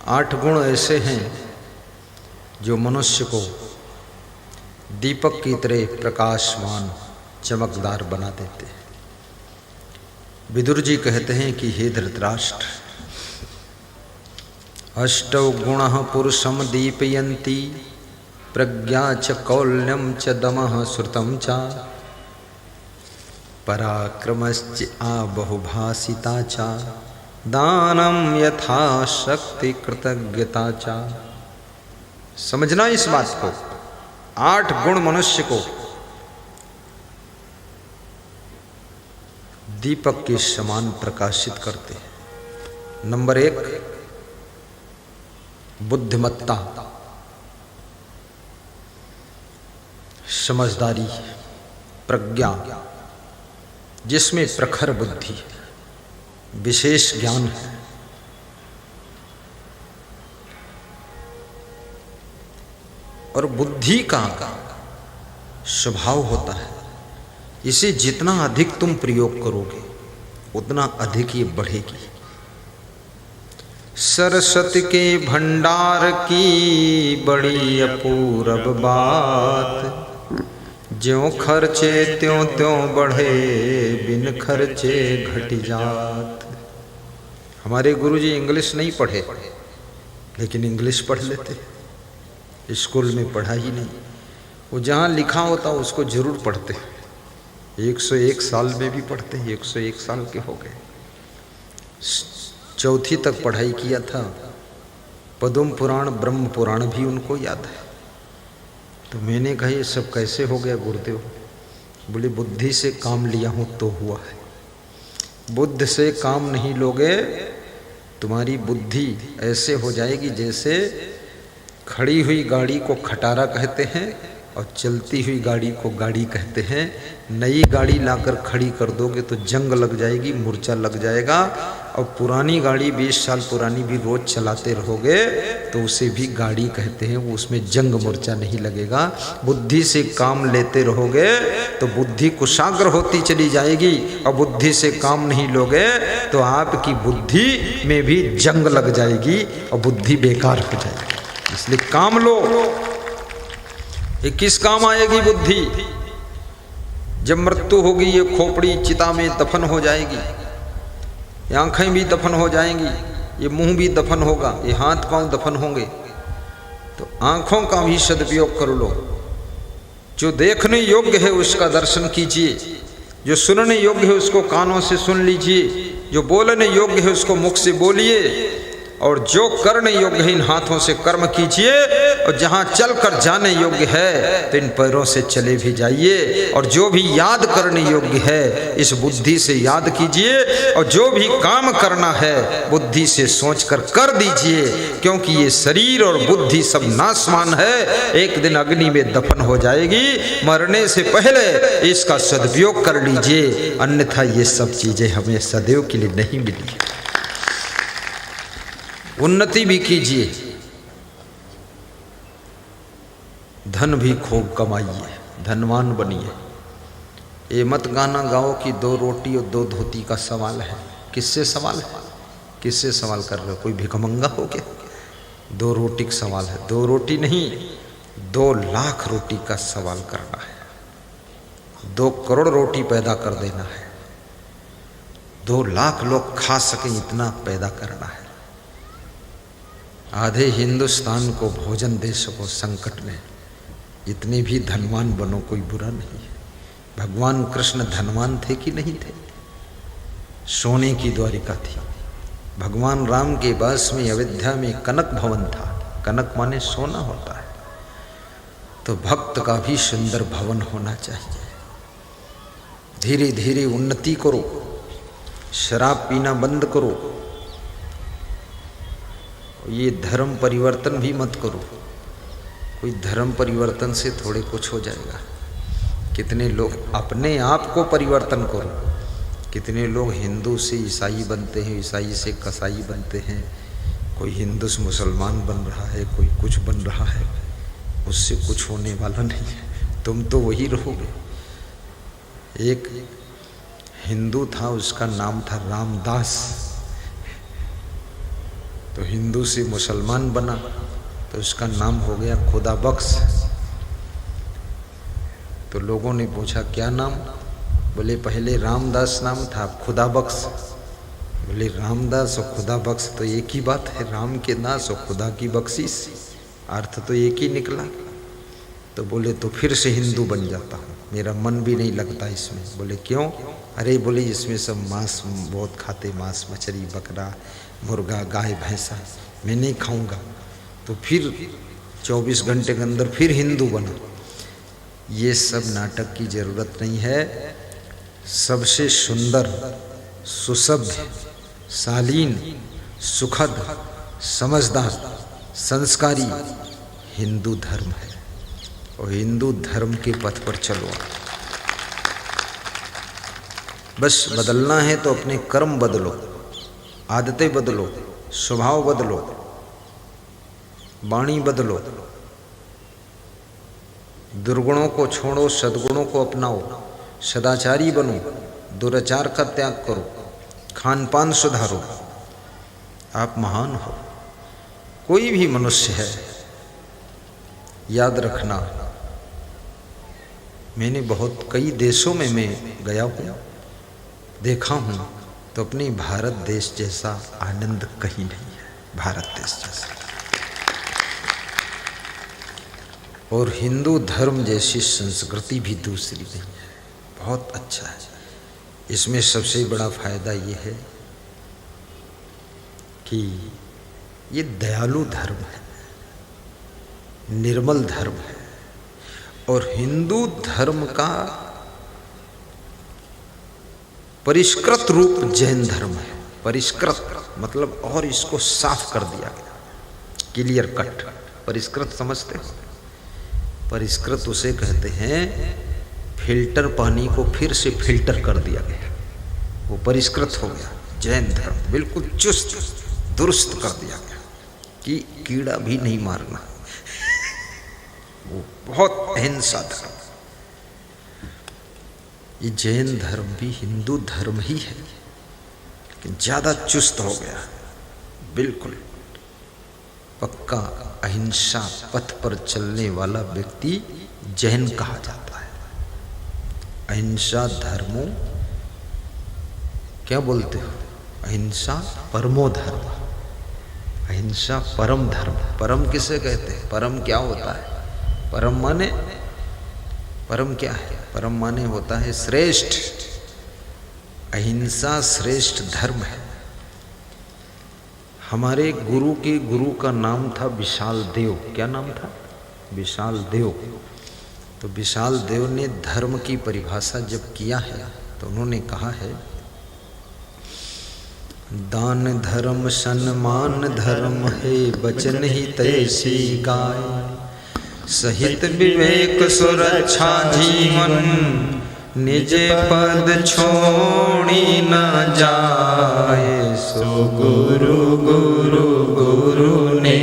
8 गुण ऐसे हैं जो मनुष्य को दीपक की तरह प्रकाशमान चमकदार बना देते हैं। विदुर जी कहते हैं कि हे धृतराष्ट्र, अष्टौ गुणः पुरुषम दीपयन्ति प्रज्ञा च कौल्यम च दमः श्रुतं च पराक्रमश्च बहुभाषिता च दानम यथा शक्ति कृतज्ञता च। समझना इस बात को, 8 गुण मनुष्य को दीपक के समान प्रकाशित करते हैं। नंबर 1 बुद्धिमत्ता, समझदारी, प्रज्ञा, जिसमें प्रखर बुद्धि, विशेष ज्ञान है। और बुद्धि का स्वभाव होता है, इसे जितना अधिक तुम प्रयोग करोगे उतना अधिक ये बढ़ेगी। सरस्वती के भंडार की बड़ी अपूर्व बात, ज्यों खर्चे त्यों त्यों बढ़े, बिन खर्चे घट जात। हमारे गुरुजी इंग्लिश नहीं पढ़े, लेकिन इंग्लिश पढ़ लेते। स्कूल में पढ़ा ही नहीं, वो जहाँ लिखा होता उसको जरूर पढ़ते। 101 साल में भी पढ़ते, 101 साल के हो गए। 4वीं तक पढ़ाई किया था। पद्म पुराण, ब्रह्म पुराण भी उनको याद है। तो मैंने कहा ये सब कैसे हो गया गुरुदेव? बोले बुद्धि से काम लिया हूँ तो हुआ है। बुद्ध से काम नहीं लोगे, तुम्हारी बुद्धि ऐसे हो जाएगी जैसे खड़ी हुई गाड़ी को खटारा कहते हैं और चलती हुई गाड़ी को गाड़ी कहते हैं। नई गाड़ी लाकर खड़ी कर दोगे तो जंग लग जाएगी, मूर्छा लग जाएगा। और पुरानी गाड़ी 20 साल पुरानी भी रोज चलाते रहोगे तो उसे भी गाड़ी कहते हैं, वो उसमें जंग मूर्छा नहीं लगेगा। बुद्धि से काम लेते रहोगे तो बुद्धि कुशाग्र होती चली जाएगी, और बुद्धि से काम नहीं लोगे तो आपकी बुद्धि में भी जंग लग जाएगी और बुद्धि बेकार हो जाएगी। इसलिए काम लो। ये किस काम आएगी बुद्धि? जब मृत्यु होगी ये खोपड़ी चिता में दफन हो जाएगी, ये आंखें भी दफन हो जाएंगी, ये मुंह भी दफन होगा, ये हाथ पांव दफन होंगे। तो आंखों का भी सदुपयोग कर लो। जो देखने योग्य है उसका दर्शन कीजिए, जो सुनने योग्य है उसको कानों से सुन लीजिए, जो बोलने योग्य है उसको मुख से बोलिए, और जो करने योग्य है इन हाथों से कर्म कीजिए, और जहाँ चल कर जाने योग्य है तो इन पैरों से चले भी जाइए। और जो भी याद करने योग्य है इस बुद्धि से याद कीजिए, और जो भी काम करना है बुद्धि से सोचकर कर दीजिए, क्योंकि ये शरीर और बुद्धि सब नाशवान है, एक दिन अग्नि में दफन हो जाएगी। मरने से पहले इसका सदुपयोग कर लीजिए, अन्यथा ये सब चीजें हमें सदैव के लिए नहीं मिली। उन्नति भी कीजिए, धन भी खूब कमाइए, धनवान बनिए। ये मत गाना गाओ कि 2 रोटी और 2 धोती का सवाल है। किससे सवाल है? किससे सवाल कर रहे हो? कोई भिखमंगा हो क्या? 2 रोटी का सवाल है। 2 रोटी नहीं, 2 लाख रोटी का सवाल करना है। 2 करोड़ रोटी पैदा कर देना है। 2 लाख लोग खा सकें इतना पैदा करना है। आधे हिंदुस्तान को भोजन दे सको संकट में। जितने भी धनवान बनो, कोई बुरा नहीं है। भगवान कृष्ण धनवान थे कि नहीं थे? सोने की द्वारिका थी। भगवान राम के पास में अयोध्या में कनक भवन था। कनक माने सोना होता है। तो भक्त का भी सुंदर भवन होना चाहिए। धीरे धीरे उन्नति करो, शराब पीना बंद करो। ये धर्म परिवर्तन भी मत करो। कोई धर्म परिवर्तन से थोड़े कुछ हो जाएगा। कितने लोग अपने आप को परिवर्तन करो। कितने लोग हिंदू से ईसाई बनते हैं, ईसाई से कसाई बनते हैं। कोई हिंदू से मुसलमान बन रहा है, कोई कुछ बन रहा है। उससे कुछ होने वाला नहीं है, तुम तो वही रहोगे। एक हिंदू था, उसका नाम था रामदास। तो हिंदू से मुसलमान बना तो उसका नाम हो गया खुदा बख्श। तो लोगों ने पूछा क्या नाम? बोले पहले रामदास नाम था, अब खुदा बख्श। बोले रामदास और खुदा बख्श तो एक ही बात है, राम के दास और खुदा की बख्शिश, अर्थ तो एक ही निकला। तो बोले तो फिर से हिंदू बन जाता हूँ, मेरा मन भी नहीं लगता इसमें। बोले क्यों? अरे बोले इसमें सब मांस बहुत खाते, मांस मछली बकरा मुर्गा गाय भैंसा, मैं नहीं खाऊंगा। तो फिर 24 घंटे के अंदर फिर हिंदू बना। ये सब नाटक की जरूरत नहीं है। सबसे सुंदर, सुसभ्य, शालीन, सुखद, समझदार, संस्कारी हिंदू धर्म है और हिंदू धर्म के पथ पर चलो। बस बदलना है तो अपने कर्म बदलो, आदतें बदलो, स्वभाव बदलो, वाणी बदलो, दुर्गुणों को छोड़ो, सद्गुणों को अपनाओ, सदाचारी बनो, दुराचार का त्याग करो, खान पान सुधारो, आप महान हो। कोई भी मनुष्य है, याद रखना। मैंने बहुत कई देशों में मैं गया हूँ, देखा हूँ, तो अपने भारत देश जैसा आनंद कहीं नहीं है, भारत देश जैसा। और हिंदू धर्म जैसी संस्कृति भी दूसरी नहीं है, बहुत अच्छा है। इसमें सबसे बड़ा फायदा ये है कि ये दयालु धर्म है, निर्मल धर्म है। और हिंदू धर्म का परिष्कृत रूप जैन धर्म है। परिष्कृत मतलब और इसको साफ कर दिया गया, क्लियर कट। परिष्कृत समझते हो? परिष्कृत उसे कहते हैं फिल्टर पानी को फिर से फिल्टर कर दिया गया, वो परिष्कृत हो गया। जैन धर्म बिल्कुल चुस्त दुरुस्त कर दिया गया कि कीड़ा भी नहीं मारना, वो बहुत अहिंसा धर्म। ये जैन धर्म भी हिंदू धर्म ही है, लेकिन ज़्यादा चुस्त हो गया, बिल्कुल पक्का अहिंसा पथ पर चलने वाला व्यक्ति जैन कहा जाता है। अहिंसा धर्मो, क्या बोलते हो? अहिंसा परमो धर्म, अहिंसा परम धर्म। परम किसे कहते हैं? परम क्या होता है? परम माने, परम क्या है? परम माने होता है श्रेष्ठ। अहिंसा श्रेष्ठ धर्म है। हमारे गुरु के गुरु का नाम था विशाल देव। क्या नाम था? विशाल देव। तो विशाल देव ने धर्म की परिभाषा जब किया है तो उन्होंने कहा है, दान धर्म सम्मान धर्म है, बचन ही तैसी गाय, सहित विवेक सुरक्षा जीवन, निज पद छोड़ी न जाए। सो गुरु गुरु गुरु ने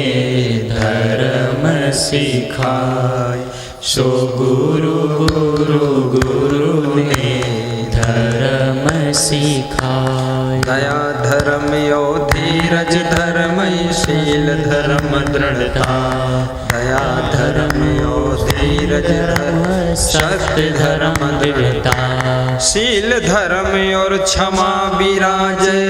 धर्म सिखाए, सो गुरु गुरु गुरु ने धर्म सिखाए। दया धर्म यो धीरज धर्म शील धर्म दृढ़ता, दया धर्म यो धीरज धर्म सत्य धर्म दृढ़ता, शील धर्म और क्षमा विराजे,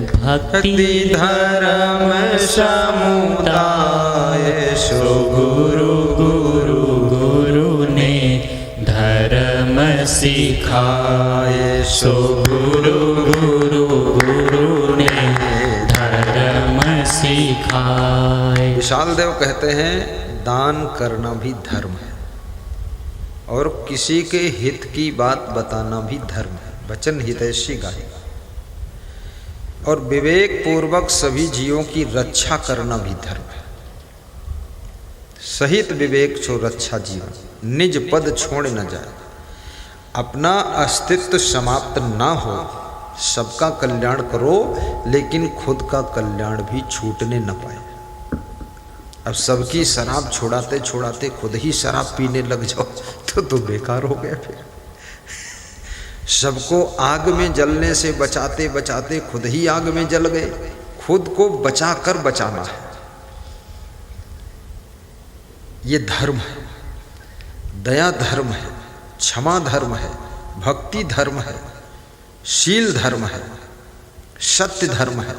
भक्ति धर्म समुदाय। सो गुरु गुरु गुरु ने धर्म सिखाए, सो गुरु गुरु गुरु ने धर्म सिखाए। विशाल देव कहते हैं दान करना भी धर्म है और किसी के हित की बात बताना भी धर्म है। वचन हितैषी गाय। और विवेक पूर्वक सभी जीवों की रक्षा करना भी धर्म है। सहित विवेक छो रक्षा जीवन, निज पद छोड़ न जाए, अपना अस्तित्व समाप्त ना हो, सबका कल्याण करो लेकिन खुद का कल्याण भी छूटने न पाए। अब सबकी शराब छुड़ाते छुड़ाते खुद ही शराब पीने लग जाओ तो बेकार हो गया। फिर सबको आग में जलने से बचाते बचाते खुद ही आग में जल गए, खुद को बचाकर बचाना है। ये धर्म है, दया धर्म है, क्षमा धर्म है, भक्ति धर्म है, शील धर्म है, सत्य धर्म है।